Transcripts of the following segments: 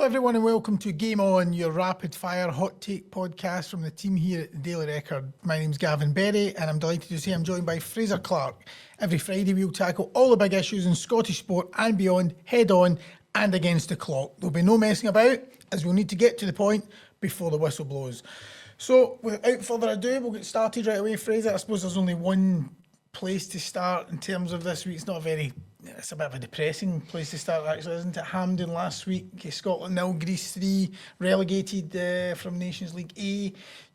everyone, and welcome to Game On, your rapid-fire hot take podcast from the team here at the Daily Record. My name's Gavin Berry, and I'm delighted to say I'm joined by Fraser Clarke. Every Friday, we'll tackle all the big issues in Scottish sport and beyond, head on and against the clock. There'll be no messing about, as we'll need to get to the point before the whistle blows. So, without further ado, we'll get started right away, Fraser. I suppose there's only one place to start in terms of this week. It's a bit of a depressing place to start, actually, isn't it? Hampden last week, Scotland 0, Greece 3, relegated from Nations League A.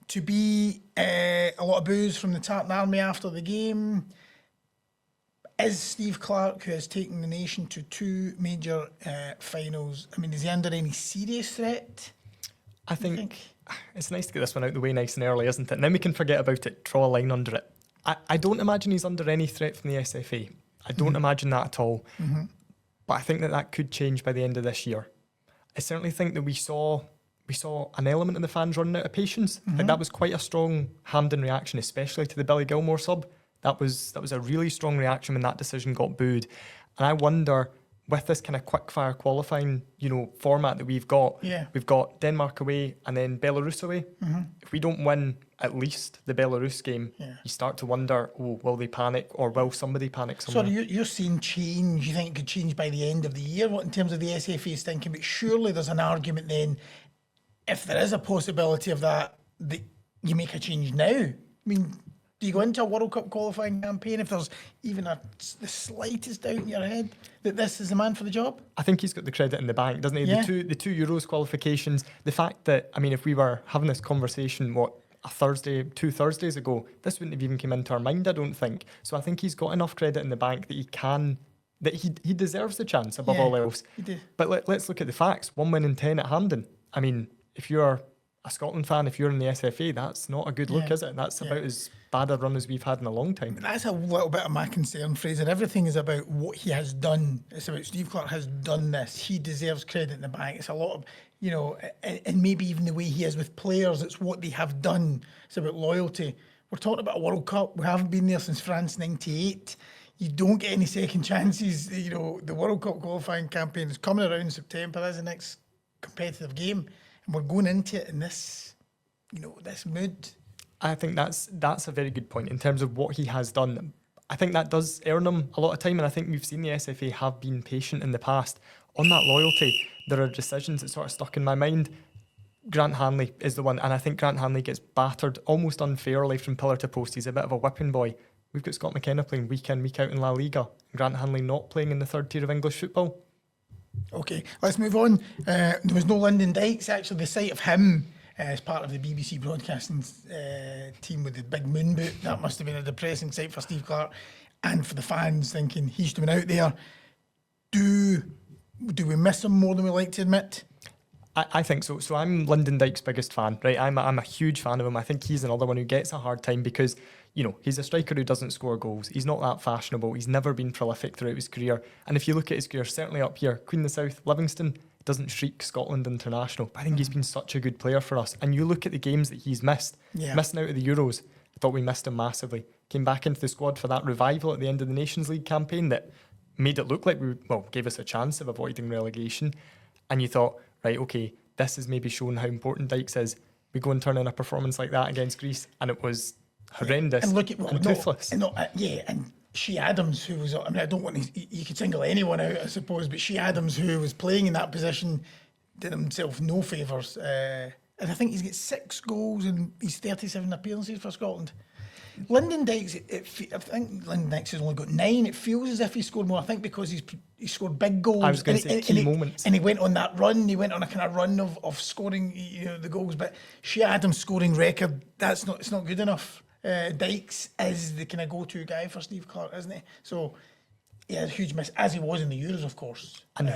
To be a lot of boos from the Tartan Army after the game. Is Steve Clarke, who has taken the nation to two major finals, is he under any serious threat? I think it's nice to get this one out the way nice and early, isn't it? And then we can forget about it, draw a line under it. I don't imagine he's under any threat from the SFA. I don't imagine that at all. Mm-hmm. But I think that could change by the end of this year. I certainly think that we saw an element of the fans running out of patience. Mm-hmm. Like that was quite a strong Hampden reaction, especially to the Billy Gilmore sub. That was a really strong reaction when that decision got booed. And I wonder, with this kind of quick-fire qualifying, format that we've got Denmark away and then Belarus away. Mm-hmm. If we don't win at least the Belarus game, you start to wonder, will they panic or will somebody panic somewhere? So you're seeing change, you think it could change by the end of the year? What in terms of the SFA's thinking? But surely there's an argument then, if there is a possibility of that you make a change now. Do you go into a World Cup qualifying campaign if there's even the slightest doubt in your head that this is the man for the job? I think he's got the credit in the bank, doesn't he? Yeah. The two Euros qualifications, the fact that, if we were having this conversation, two Thursdays ago, this wouldn't have even come into our mind, I don't think. So I think he's got enough credit in the bank that he deserves the chance above all else. He did. But let's look at the facts. 1 win in 10 at Hampden. If you're a Scotland fan, if you're in the SFA, that's not a good look, is it? That's about as bad a run as we've had in a long time. That's a little bit of my concern, Fraser. Everything is about what he has done. It's about Steve Clarke has done this. He deserves credit in the bank. It's a lot of, and maybe even the way he is with players, it's what they have done. It's about loyalty. We're talking about a World Cup. We haven't been there since France 98. You don't get any second chances. The World Cup qualifying campaign is coming around in September. That's the next competitive game. And we're going into it in this, this mood. I think that's a very good point in terms of what he has done. I think that does earn him a lot of time, and I think we've seen the SFA have been patient in the past. On that loyalty, there are decisions that sort of stuck in my mind. Grant Hanley is the one, and I think Grant Hanley gets battered almost unfairly from pillar to post. He's a bit of a whipping boy. We've got Scott McKenna playing week in, week out in La Liga. Grant Hanley not playing in the third tier of English football. Okay, let's move on. There was no Lyndon Dykes, actually. The sight of him as part of the BBC broadcasting team with the big moon boot, that must have been a depressing sight for Steve Clarke and for the fans thinking he's been out there. Do we miss him more than we like to admit? I think so. So I'm Lyndon Dykes' biggest fan, right? I'm a huge fan of him. I think he's another one who gets a hard time because, he's a striker who doesn't score goals. He's not that fashionable. He's never been prolific throughout his career. And if you look at his career, certainly up here, Queen of the South, Livingston, doesn't shriek Scotland international. But I think he's been such a good player for us. And you look at the games that he's missed, missing out of the Euros. I thought we missed him massively. Came back into the squad for that revival at the end of the Nations League campaign that made it look like gave us a chance of avoiding relegation. And you thought, right, okay, this has maybe shown how important Dykes is. We go and turn in a performance like that against Greece, and it was horrendous and toothless. And Shea Adams, who was, I don't want to, you could single anyone out, I suppose, but Shea Adams, who was playing in that position, did himself no favours. And I think he's got 6 goals in his 37 appearances for Scotland. Lyndon Dykes, I think Lyndon Dykes has only got 9. It feels as if he scored more. I think because he scored big goals. I was going to say key moments. And he went on that run. He went on a kind of run of scoring the goals. But Shea Adams' scoring record, it's not good enough. Dykes is the kind of go-to guy for Steve Clarke, isn't he? So, a huge miss, as he was in the Euros, of course. And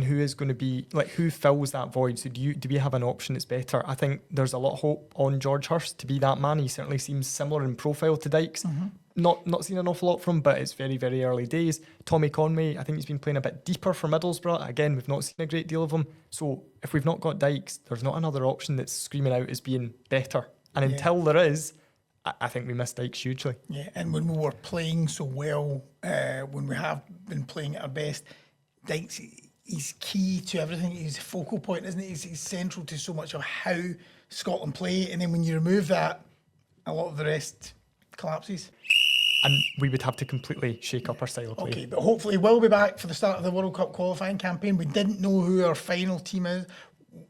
who is going to be, who fills that void? So do we have an option that's better? I think there's a lot of hope on George Hurst to be that man. He certainly seems similar in profile to Dykes. Mm-hmm. Not seen an awful lot from him, but it's very, very early days. Tommy Conway, I think he's been playing a bit deeper for Middlesbrough. Again, we've not seen a great deal of him. So if we've not got Dykes, there's not another option that's screaming out as being better. And until there is, I think we missed Dykes hugely. Yeah, and when we were playing so well, when we have been playing at our best, Dykes, he's key to everything. He's a focal point, isn't he? He's central to so much of how Scotland play. And then when you remove that, a lot of the rest collapses. And we would have to completely shake up our style of play. Okay, but hopefully we'll be back for the start of the World Cup qualifying campaign. We didn't know who our final team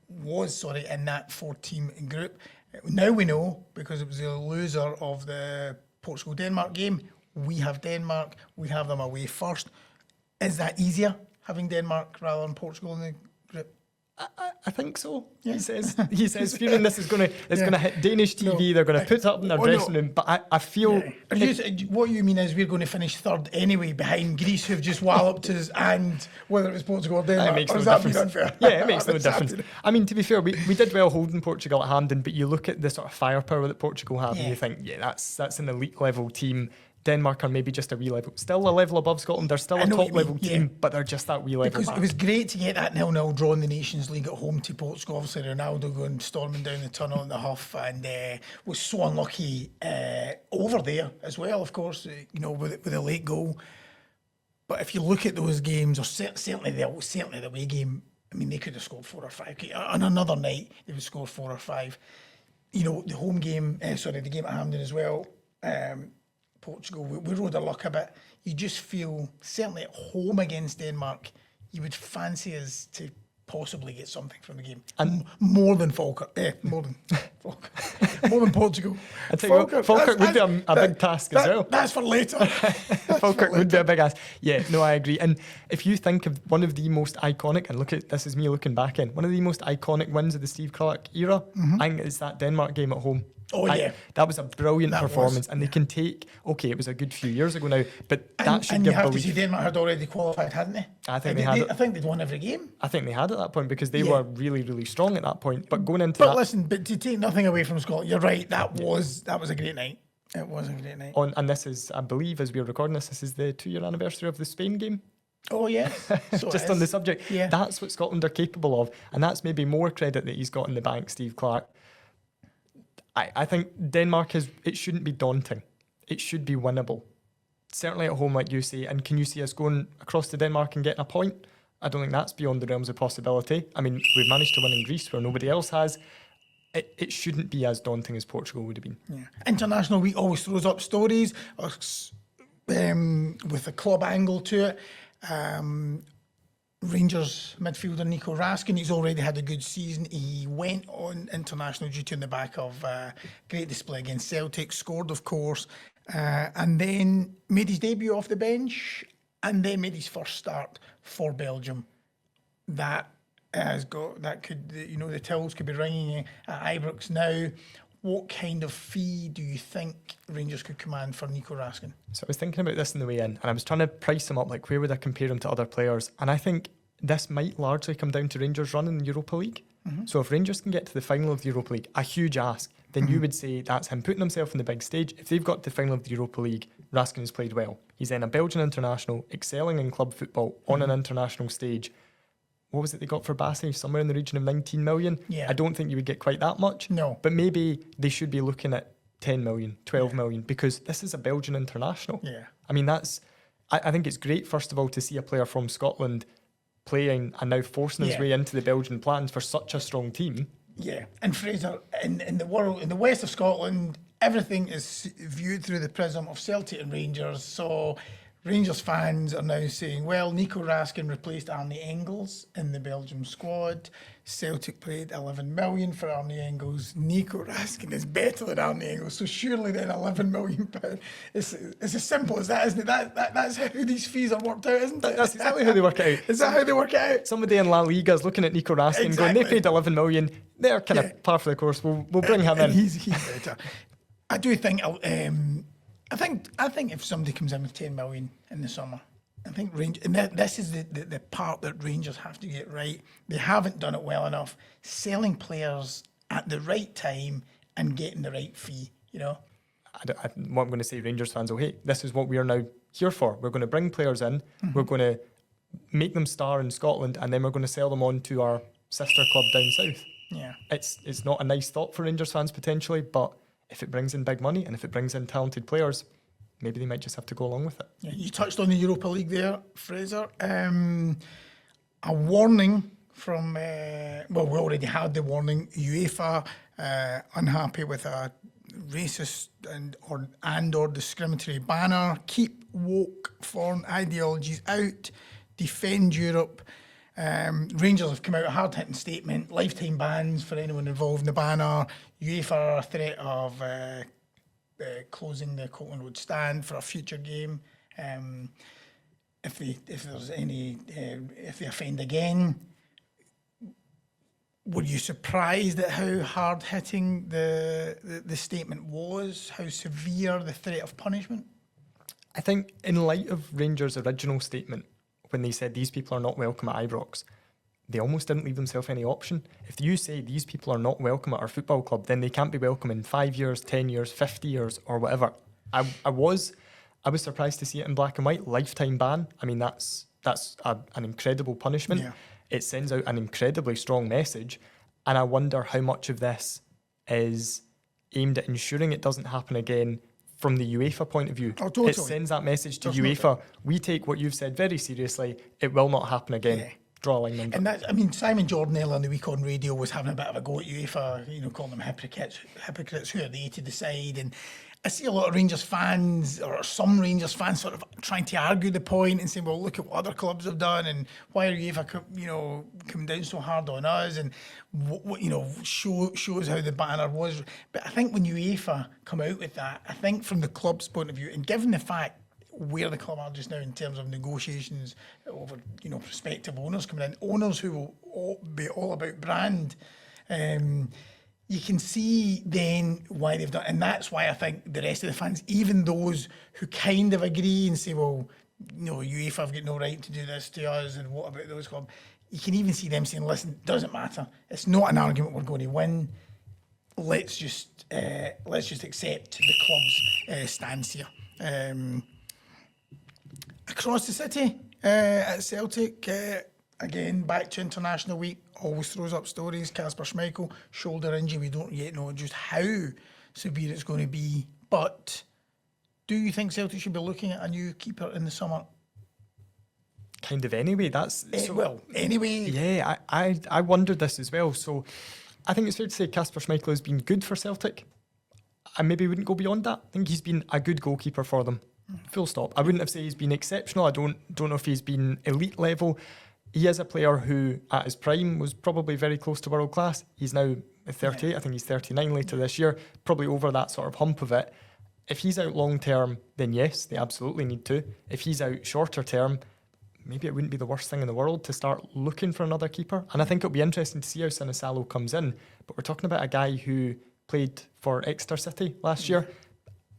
was in that 4-team group. Now we know, because it was the loser of the Portugal-Denmark game. We have Denmark. We have them away first. Is that easier, having Denmark rather than Portugal in the group? I think so. Yeah. He says, fearing this is going to hit Danish TV. They're going to put it up in their dressing room. But I feel what you mean is we're going to finish third anyway behind Greece, who've just walloped us, and whether it was Portugal or Denmark. It makes no that difference. unfair? Yeah, it makes no difference. I mean, to be fair, we did well holding Portugal at Hampden, but you look at the sort of firepower that Portugal have, and you think, that's an elite level team. Denmark are maybe just a wee level, still a level above Scotland. They're still a top level team, but they're just that wee level. Because it was great to get that 0-0 draw in the Nations League at home to Portugal. Obviously, Ronaldo going storming down the tunnel in the huff, and was so unlucky over there as well. Of course, with a late goal. But if you look at those games, or certainly the away game, I mean, they could have scored 4 or 5. On another night, they would score 4 or 5. The home game, the game at Hampden as well. Portugal, we rode our luck a bit. You just feel, certainly at home against Denmark, you would fancy us to possibly get something from the game. And more than Falkirk. More than Portugal. I tell you what, Falkirk would be a big task as well. That's for later. Falkirk would be a big ask. Yeah, no, I agree. And if you think of one of the most iconic, and this is me looking back in, one of the most iconic wins of the Steve Clarke era, I think it's that Denmark game at home. That was a brilliant performance, and they can take. Okay, it was a good few years ago now, but that should give belief. And you have to see Denmark had already qualified, hadn't they? I think they had. I think they'd won every game. I think they had at that point because they were really, really strong at that point. But going into but to take nothing away from Scotland, you're right. That was a great night. It was a great night. And this is, I believe, as we're recording this is the 2-year anniversary of the Spain game. Oh yes. So just on the subject, that's what Scotland are capable of, and that's maybe more credit that he's got in the bank, Steve Clarke. I think Denmark it shouldn't be daunting. It should be winnable. Certainly at home, like you say. And can you see us going across to Denmark and getting a point? I don't think that's beyond the realms of possibility. I mean, we've managed to win in Greece where nobody else has. It shouldn't be as daunting as Portugal would have been. Yeah. International Week always throws up stories with a club angle to it. Rangers midfielder Nico Raskin, he's already had a good season. He went on international duty on the back of great display against Celtic, scored of course, and then made his debut off the bench, and then made his first start for Belgium. The tills could be ringing at Ibrox now. What kind of fee do you think Rangers could command for Nico Raskin? So I was thinking about this on the way in, and I was trying to price him up, like where would I compare him to other players? And I think this might largely come down to Rangers' run in the Europa League. Mm-hmm. So if Rangers can get to the final of the Europa League, a huge ask, then you would say that's him putting himself in the big stage. If they've got to the final of the Europa League, Raskin has played well. He's then a Belgian international, excelling in club football on an international stage. What was it they got for Bassey? Somewhere in the region of 19 million? Yeah. I don't think you would get quite that much. No. But maybe they should be looking at 10 million, 12 million, because this is a Belgian international. Yeah. I mean, I think it's great, first of all, to see a player from Scotland playing and now forcing his way into the Belgian plans for such a strong team. Yeah. And Fraser, in the west of Scotland, everything is viewed through the prism of Celtic and Rangers. So Rangers fans are now saying, well, Nico Raskin replaced Ronnie Engels in the Belgium squad. Celtic paid 11 million for Ronnie Engels. Nico Raskin is better than Ronnie Engels, so surely then £11 million. It's as simple as that, isn't it? That's how these fees are worked out, isn't it? That's exactly how they work it out. Is that how they work it out? Somebody in La Liga is looking at Nico Raskin going, they paid 11 million. They're kind of par for the course. We'll bring him in. He's better. I do think... I think if somebody comes in with 10 million in the summer, I think this is the part that Rangers have to get right. They haven't done it well enough. Selling players at the right time and getting the right fee, what I'm going to say, Rangers fans, hey, this is what we are now here for. We're going to bring players in, we're going to make them star in Scotland, and then we're going to sell them on to our sister club down south. Yeah. It's not a nice thought for Rangers fans potentially, but if it brings in big money and if it brings in talented players, maybe they might just have to go along with it. Yeah, you touched on the Europa League there, Fraser. a warning from, we already had the warning, UEFA, unhappy with a racist and or discriminatory banner, keep woke foreign ideologies out, defend Europe. Rangers have come out with a hard-hitting statement, lifetime bans for anyone involved in the banner, UEFA threat of closing the Copeland Road stand for a future game. If they offend again. Were you surprised at how hard-hitting the statement was? How severe the threat of punishment? I think in light of Rangers' original statement, when they said these people are not welcome at Ibrox, they almost didn't leave themselves any option. If you say these people are not welcome at our football club, then they can't be welcome in 5 years, 10 years, 50 years, or whatever. I was surprised to see it in black and white, lifetime ban. I mean, that's an incredible punishment. Yeah. It sends out an incredibly strong message, and I wonder how much of this is aimed at ensuring it doesn't happen again from the UEFA point of view. Oh, totally. It sends that message to UEFA. We take what you've said very seriously. It will not happen again. Yeah. Draw a line under it. And Simon Jordan earlier on the week on radio was having a bit of a go at UEFA, calling them hypocrites. Who are they to decide? And I see a lot of Rangers fans, or some Rangers fans, sort of trying to argue the point and saying, well, look at what other clubs have done, and why are UEFA, coming down so hard on us, and shows how the banner was. But I think when UEFA come out with that, I think from the club's point of view, and given the fact where the club are just now in terms of negotiations over, prospective owners coming in, owners who will be all about brand, you can see then why they've done, and that's why I think the rest of the fans, even those who kind of agree and say, well, UEFA have got no right to do this to us, and what about those clubs? You can even see them saying, listen, doesn't matter. It's not an argument we're going to win. Let's just accept the club's stance here. Across the city, at Celtic, again, back to International Week, always throws up stories. Kasper Schmeichel, shoulder injury. We don't yet know just how severe it's going to be. But do you think Celtic should be looking at a new keeper in the summer? Kind of anyway. Anyway. Yeah, I wondered this as well. So I think it's fair to say Kasper Schmeichel has been good for Celtic. I maybe wouldn't go beyond that. I think he's been a good goalkeeper for them. Full stop. I wouldn't have said he's been exceptional. I don't know if he's been elite level. He is a player who, at his prime, was probably very close to world class. He's now 38. I think he's 39 later this year. Probably over that sort of hump of it. If he's out long term, then yes, they absolutely need to. If he's out shorter term, maybe it wouldn't be the worst thing in the world to start looking for another keeper. And I think it'll be interesting to see how Sinisalo comes in. But we're talking about a guy who played for Exeter City last year.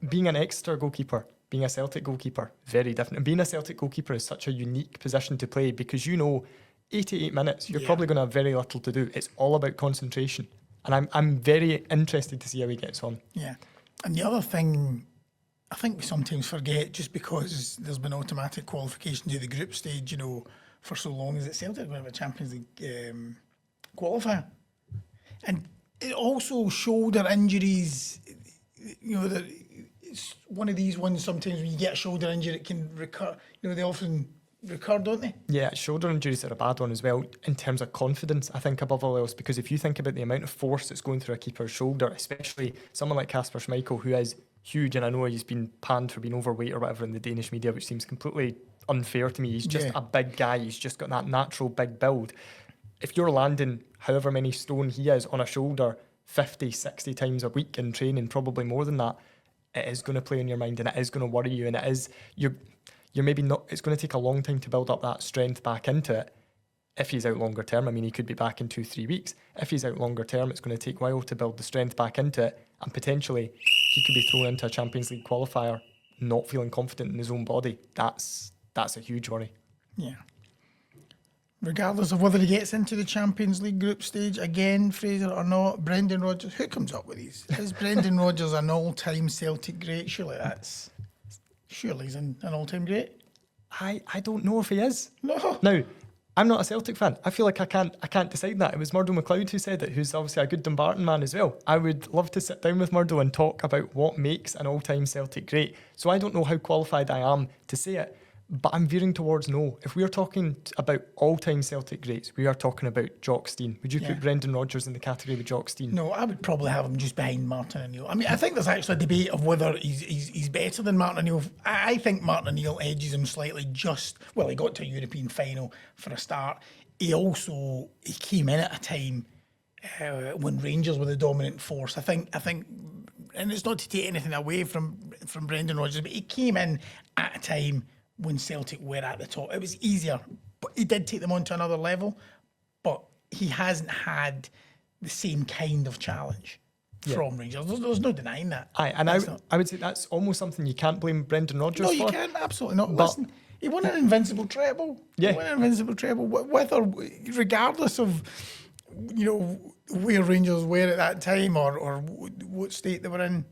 Being an Exeter goalkeeper, being a Celtic goalkeeper, very different. And being a Celtic goalkeeper is such a unique position to play because 88 minutes, you're probably going to have very little to do. It's all about concentration. And I'm very interested to see how he gets on. Yeah. And the other thing I think we sometimes forget, just because there's been automatic qualification to the group stage, for so long, is that Celtic are going to have a Champions League qualifier. And it also shoulder injuries, that it's one of these ones sometimes when you get a shoulder injury, it can recur. They often recur, don't they? Yeah, shoulder injuries are a bad one as well in terms of confidence, I think, above all else, because if you think about the amount of force that's going through a keeper's shoulder, especially someone like Kasper Schmeichel, who is huge, and I know he's been panned for being overweight or whatever in the Danish media, which seems completely unfair to me. He's just a big guy. He's just got that natural big build. If you're landing however many stone he is on a shoulder 50, 60 times a week in training, probably more than that, it is going to play on your mind and it is going to worry you, and you're maybe not, it's going to take a long time to build up that strength back into it. If he's out longer term, I mean, he could be back in 2-3 weeks. If he's out longer term, it's going to take a while to build the strength back into it, and potentially he could be thrown into a Champions League qualifier not feeling confident in his own body. That's a huge worry. Yeah. Regardless of whether he gets into the Champions League group stage again, Fraser, or not, Brendan Rodgers, who comes up with these? Is Brendan Rodgers an all-time Celtic great? Surely he's an all-time great. I don't know if he is. No. Now, I'm not a Celtic fan. I feel like I can't decide that. It was Murdo McLeod who said it, who's obviously a good Dumbarton man as well. I would love to sit down with Murdo and talk about what makes an all-time Celtic great. So I don't know how qualified I am to say it. But I'm veering towards no. If we are talking about all-time Celtic greats, we are talking about Jock Stein. Would you put Brendan Rodgers in the category with Jock Stein? No, I would probably have him just behind Martin O'Neill. I mean, I think there's actually a debate of whether he's better than Martin O'Neill. I think Martin O'Neill edges him slightly he got to a European final for a start. He came in at a time when Rangers were the dominant force. I think, and it's not to take anything away from Brendan Rodgers, but he came in at a time when Celtic were at the top. It was easier, but he did take them on to another level, but he hasn't had the same kind of challenge from Rangers. There's no denying that. I would say that's almost something you can't blame Brendan Rodgers for. No, you can't, absolutely not. But listen, he won an invincible treble. Yeah. He won an invincible treble, regardless of, where Rangers were at that time or what state they were in.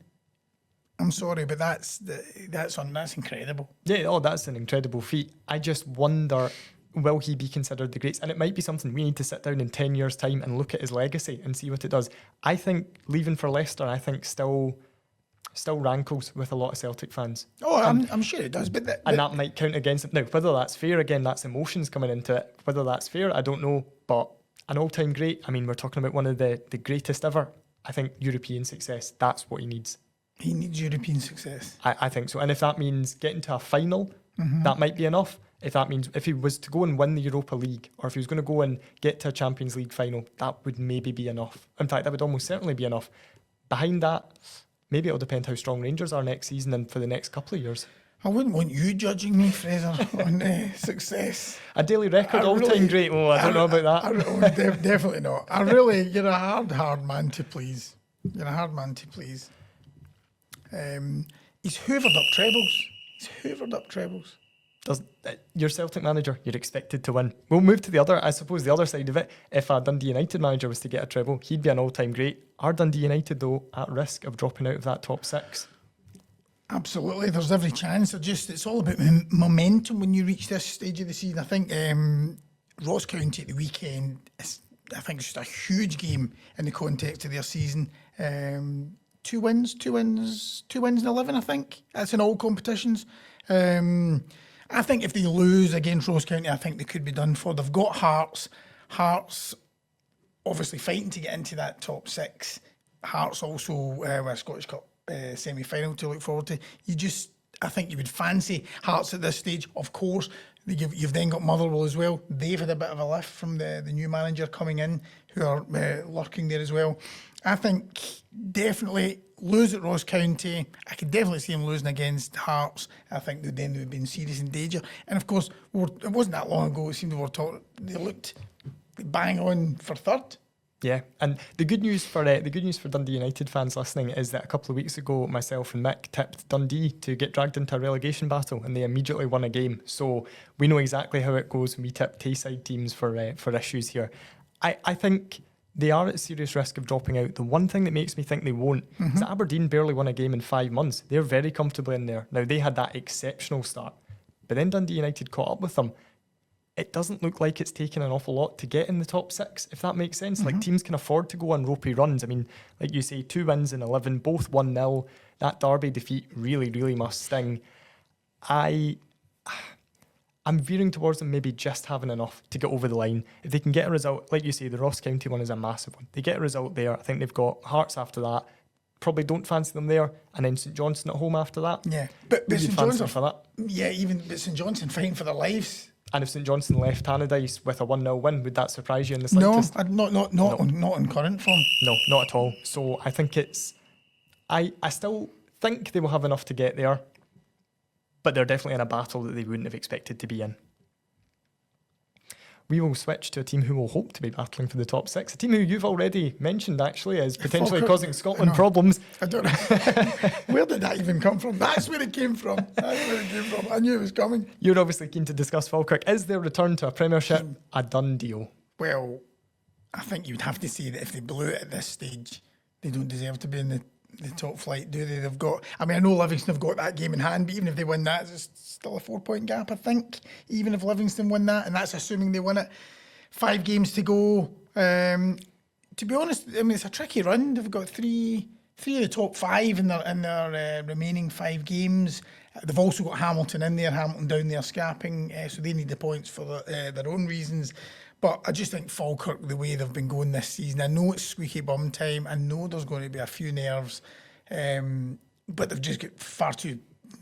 I'm sorry, but that's incredible. Yeah, that's an incredible feat. I just wonder, will he be considered the greats? And it might be something we need to sit down in 10 years' time and look at his legacy and see what it does. I think leaving for Leicester, still rankles with a lot of Celtic fans. Oh, I'm sure it does. But that might count against him. Now, whether that's fair, again, that's emotions coming into it. Whether that's fair, I don't know. But an all-time great, I mean, we're talking about one of the greatest ever. I think European success, that's what he needs. He needs European success. I think so. And if that means getting to a final, that might be enough. If that means if he was to go and win the Europa League, or if he was going to go and get to a Champions League final, that would maybe be enough. In fact, that would almost certainly be enough. Behind that, maybe it'll depend how strong Rangers are next season and for the next couple of years. I wouldn't want you judging me, Fraser, on success. A daily record all-time great. Oh, I don't know about that. Definitely not. You're a hard man to please. He's hoovered up trebles. Your Celtic manager, you're expected to win. We'll move to the other side of it. If a Dundee United manager was to get a treble, he'd be an all-time great. Are Dundee United, though, at risk of dropping out of that top six? Absolutely, there's every chance. It's all about momentum when you reach this stage of the season. I think Ross County at the weekend, I think it's just a huge game in the context of their season. 2 wins in 11, I think. That's in all competitions. I think if they lose against Ross County, I think they could be done for. They've got Hearts. Hearts obviously fighting to get into that top six. Hearts also with a Scottish Cup semi-final to look forward to. I think you would fancy Hearts at this stage. Of course, you've then got Motherwell as well. They've had a bit of a lift from the new manager coming in, who are lurking there as well. I think definitely lose at Ross County. I could definitely see him losing against Hearts. I think then they would be in serious danger. And of course, it wasn't that long ago. It seemed they looked bang on for third. Yeah, and the good news for Dundee United fans listening is that a couple of weeks ago, myself and Mick tipped Dundee to get dragged into a relegation battle, and they immediately won a game. So we know exactly how it goes when we tip Tayside teams for issues here. I think they are at serious risk of dropping out. The one thing that makes me think they won't is that Aberdeen barely won a game in 5 months. They're very comfortably in there. Now, they had that exceptional start, but then Dundee United caught up with them. It doesn't look like it's taken an awful lot to get in the top six, if that makes sense. Like, teams can afford to go on ropey runs. I mean, like you say, 2 wins in 11, both 1-0. That Derby defeat really, really must sting. I'm veering towards them maybe just having enough to get over the line. If they can get a result, like you say, the Ross County one is a massive one. They get a result there. I think they've got Hearts after that. Probably don't fancy them there, and then St Johnstone at home after that. Yeah, but St Johnstone for that. Yeah, but St Johnstone fighting for their lives. And if St Johnstone left Tannadice with a 1-0 win, would that surprise you in the slightest? No, not on current form. No, not at all. So I think I still think they will have enough to get there, but they're definitely in a battle that they wouldn't have expected to be in. We will switch to a team who will hope to be battling for the top six. A team who you've already mentioned, actually, as potentially causing Scotland problems. I don't know. Where did that even come from? That's where it came from. I knew it was coming. You're obviously keen to discuss Falkirk. Is their return to a Premiership a done deal? Well, I think you'd have to say that if they blew it at this stage, they don't deserve to be in the top flight, do they? I know Livingston have got that game in hand, but even if they win that, it's still a 4-point gap, I think. Even if Livingston win that, and that's assuming they win it. 5 games to go. To be honest, it's a tricky run. They've got three 3 of the top 5 in their remaining 5 games. They've also got Hamilton in there, Hamilton down there scapping, so they need the points for their own reasons. But I just think Falkirk, the way they've been going this season, I know it's squeaky bum time, I know there's going to be a few nerves, but they've just got far too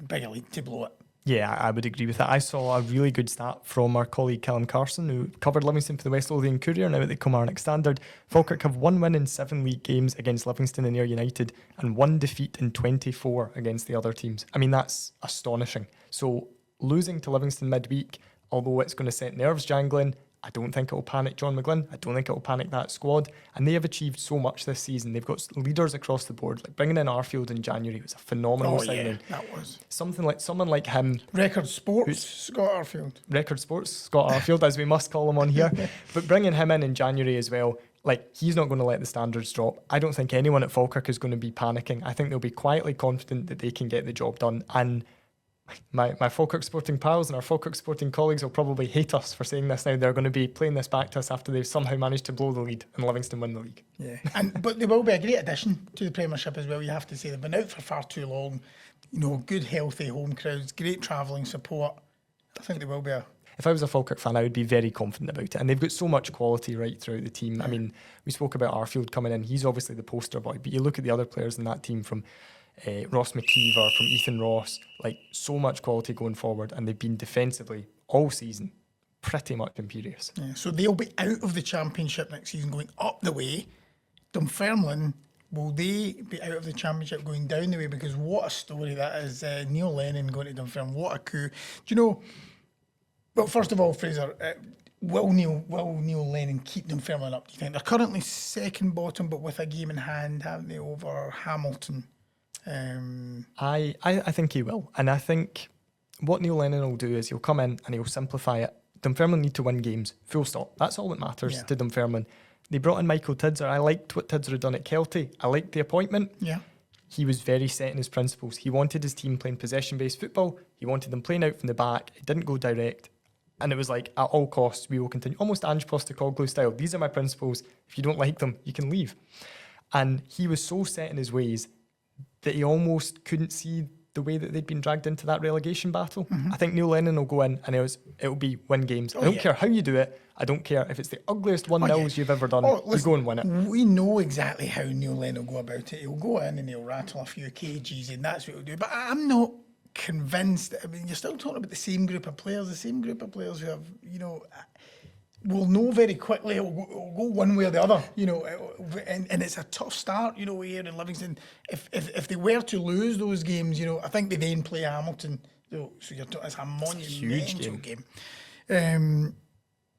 big a lead to blow it. Yeah, I would agree with that. I saw a really good stat from our colleague Callum Carson, who covered Livingston for the West Lothian Courier, now at the Kilmarnock Standard. Falkirk have 1 win in 7 league games against Livingston and Ayr United and 1 defeat in 24 against the other teams. I mean, that's astonishing. So losing to Livingston midweek, although it's going to set nerves jangling, I don't think it will panic John McGlynn. I don't think it will panic that squad. And they have achieved so much this season. They've got leaders across the board. Like bringing in Arfield in January was a phenomenal signing. Yeah, that was. Someone like him. Record Sports, Scott Arfield, as we must call him on here. But bringing him in January as well, like he's not going to let the standards drop. I don't think anyone at Falkirk is going to be panicking. I think they'll be quietly confident that they can get the job done. And my Falkirk Sporting pals and our Falkirk Sporting colleagues will probably hate us for saying this now. They're going to be playing this back to us after they've somehow managed to blow the lead and Livingston win the league. Yeah, but they will be a great addition to the Premiership as well, you have to say. They've been out for far too long. You know, good, healthy home crowds, great travelling support. I think they will be If I was a Falkirk fan, I would be very confident about it. And they've got so much quality right throughout the team. I mean, we spoke about Arfield coming in. He's obviously the poster boy. But you look at the other players in that team, from Ross McKeever, from Ethan Ross, like so much quality going forward. And they've been defensively all season pretty much imperious. Yeah, so they'll be out of the Championship next season going up the way. Dunfermline, will they be out of the Championship going down the way? Because what a story that is. Neil Lennon going to Dunfermline. What a coup. Do you know... Well, first of all, Fraser, will Neil Lennon keep Dunfermline up, do you think? They're currently second bottom, but with a game in hand, haven't they, over Hamilton? I think he will. And I think what Neil Lennon will do is he'll come in and he'll simplify it. Dunfermline need to win games, full stop. That's all that matters to Dunfermline. They brought in Michael Tidser. I liked what Tidser had done at Kelty. I liked the appointment. Yeah. He was very set in his principles. He wanted his team playing possession-based football. He wanted them playing out from the back. It didn't go direct. And it was like, at all costs, we will continue. Almost Ange Postecoglou style. These are my principles. If you don't like them, you can leave. And he was so set in his ways that he almost couldn't see the way that they'd been dragged into that relegation battle. Mm-hmm. I think Neil Lennon will go in and it'll be win games. I don't care how you do it. I don't care if it's the ugliest 1-0s you've ever done. You go and win it. We know exactly how Neil Lennon will go about it. He'll go in and he'll rattle a few kgs and that's what he'll do. But I'm not convinced. I mean, you're still talking about the same group of players who have, you know, will know very quickly it'll go one way or the other, you know, and it's a tough start, you know, here in Livingston. If they were to lose those games, you know, I think they then play Hamilton, so it's a monumental game.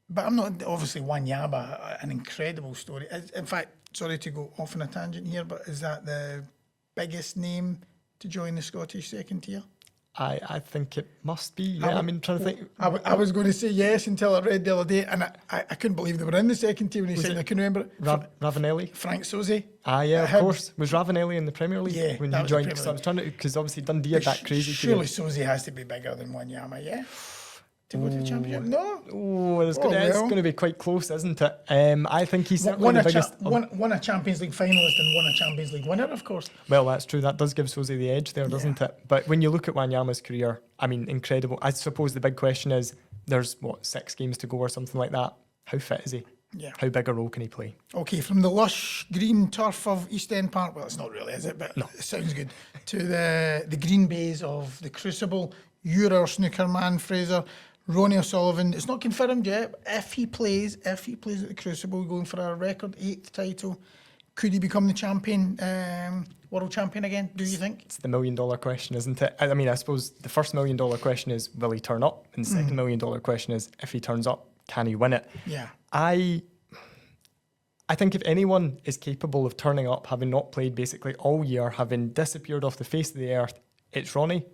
But I'm not, obviously Wanyama, an incredible story. In fact, sorry to go off on a tangent here, but is that the biggest name to join the Scottish second tier? I think it must be. Yeah, I'm trying to think. I was going to say yes until I read the other day, and I couldn't believe they were in the second team when he said, I can remember it. Ravanelli? Frank Soze. Yeah, of course. Was Ravanelli in the Premier League? Yeah, when he joined? So I was trying to, because obviously Dundee had that crazy surely Soze has to be bigger than Wanyama, yeah? To go to the Championship? No. It's going to be quite close, isn't it? I think he's certainly the biggest. Won a Champions League finalist and won a Champions League winner, of course. Well, that's true. That does give Soze the edge there, doesn't it? But when you look at Wanyama's career, I mean, incredible. I suppose the big question is, there's 6 games to go or something like that. How fit is he? Yeah. How big a role can he play? Okay, from the lush green turf of East End Park, well, it's not really, is it? But no. It sounds good. To the green bays of the Crucible. You're our snooker man, Fraser. Ronnie O'Sullivan, it's not confirmed yet, but if he plays at the Crucible, going for a record 8th title, could he become the champion, world champion again, do you think? It's the $1 million question, isn't it? I mean, I suppose the first $1 million question is, will he turn up? And the second $1 million question is, if he turns up, can he win it? Yeah. I think if anyone is capable of turning up, having not played basically all year, having disappeared off the face of the earth, it's Ronnie.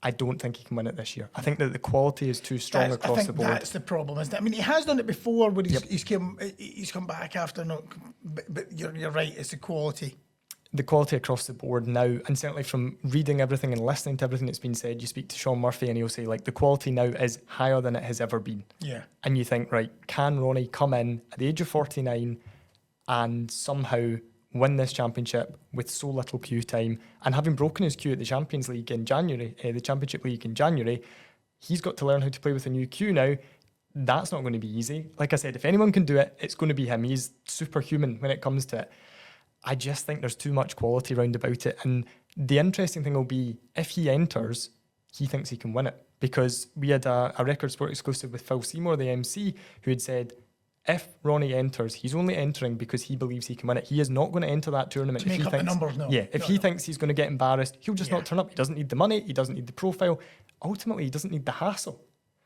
I don't think he can win it this year. I think that the quality is too strong across the board. That's the problem, isn't it? I mean, he has done it before, where he's come back after not. But you're right. It's the quality. The quality across the board now, and certainly from reading everything and listening to everything that's been said, you speak to Sean Murphy and he'll say, like, the quality now is higher than it has ever been. Yeah. And you think, right, can Ronnie come in at the age of 49 and somehow win this championship with so little queue time, and having broken his queue at the Champions League in January, the Championship League in January, he's got to learn how to play with a new queue now. That's not going to be easy. Like I said, if anyone can do it, it's going to be him. He's superhuman when it comes to it. I just think there's too much quality round about it. And the interesting thing will be, if he enters, he thinks he can win it. Because we had a Record Sport exclusive with Phil Seymour, the MC, who had said, if Ronnie enters, he's only entering because he believes he can win it. He is not going to enter that tournament to make if he up thinks, the numbers, no. Yeah, if he thinks he's going to get embarrassed, he'll just not turn up. He doesn't need the money, he doesn't need the profile. Ultimately, he doesn't need the hassle.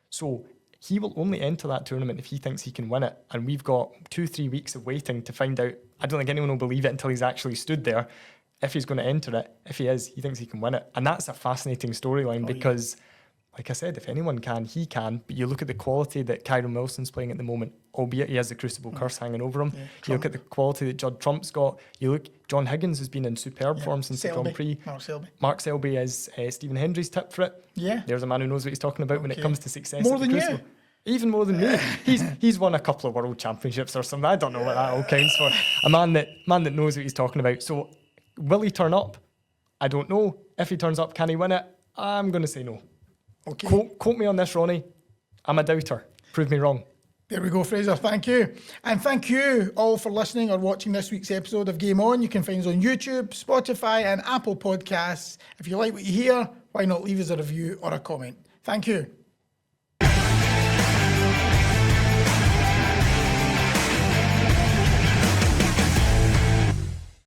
So he will only enter that tournament if he thinks he can win it. And we've got 2-3 weeks of waiting to find out. I don't think anyone will believe it until he's actually stood there. If he's going to enter it, if he is, he thinks he can win it. And that's a fascinating storyline because, like I said, if anyone can, he can. But you look at the quality that Kyron Wilson's playing at the moment, albeit he has the Crucible curse hanging over him. You look at the quality that Judd Trump's got. You look, John Higgins has been in superb form since the Grand Prix. Mark Selby is Stephen Hendry's tip for it. Yeah. There's a man who knows what he's talking about when it comes to success. More at the than Crucible. you. Even more than me. He's won a couple of world championships or something. I don't know what that all counts for. A man that knows what he's talking about. So will he turn up? I don't know. If he turns up, can he win it? I'm going to say no. Okay. Quote me on this, Ronnie. I'm a doubter. Prove me wrong. There we go, Fraser. Thank you. And thank you all for listening or watching this week's episode of Game On. You can find us on YouTube, Spotify and Apple Podcasts. If you like what you hear, why not leave us a review or a comment? Thank you.